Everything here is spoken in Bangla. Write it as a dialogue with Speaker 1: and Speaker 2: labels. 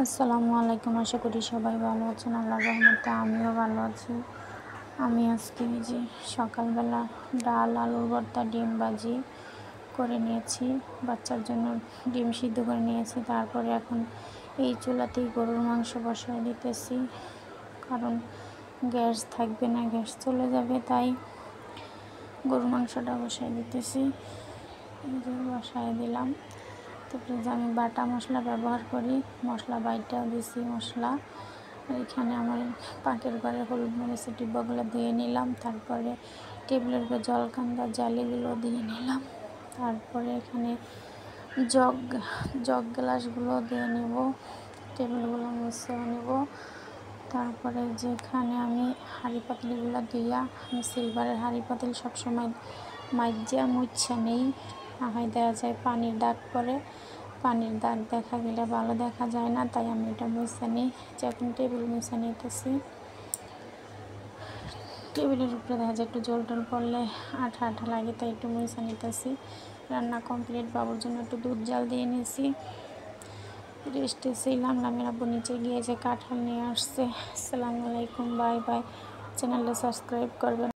Speaker 1: আসসালামু আলাইকুম। আশা করি সবাই ভালো আছেন। আল্লাহর রহমতে আমিও ভালো আছি। আমি আজকে এই যে সকালবেলা ডাল, আলুর ভর্তা, ডিম ভাজি করে নিয়েছি। বাচ্চার জন্য ডিম সিদ্ধ করে নিয়েছি। তারপরে এখন এই চুলাতেই গরুর মাংস বসায় দিতেছি, কারণ গ্যাস থাকবে না, গ্যাস চলে যাবে, তাই গরুর মাংসটা বসায় দিতেছি। এই যে বসায় দিলাম। তারপরে যে আমি বাটা মশলা ব্যবহার করি, মশলা বাইটাও দিছি মশলা। এখানে আমার পাকের ঘরে হলুদ মরিচের ডিব্বাগুলো দিয়ে নিলাম। তারপরে টেবিলের উপর জলকান্দা জালিগুলো দিয়ে নিলাম। তারপরে এখানে জগ গ্লাসগুলো দিয়ে নেব, টেবিলগুলো মুছেও নেব। তারপরে যেখানে আমি হাঁড়ি পাতিলগুলো দিয়া, আমি সিলভারের হাঁড়ি পাতিল সবসময় মাইজা মুছা নেই, না হয় দেওয়া যায় পানির দাগ পরে, পানির দাগ দেখা গেলে ভালো দেখা যায় না, তাই আমি এটা মুছে নিই। যখন টেবিল মুছে নিতেছি, টেবিলের উপরে দেখা যায় একটু জল টল পড়লে আঠা আঠা লাগে, তাই একটু মুছে নিতেছি। রান্না কমপ্লিট। বাবুর জন্য একটু দুধ জাল দিয়ে নিয়েছি। রেস্টে ছিলাম। লামের আব্বু নিচে গিয়ে যে কাঁঠাল নিয়ে আসছে। আসসালামু আলাইকুম, বাই বাই। চ্যানেলটা সাবস্ক্রাইব করবেন।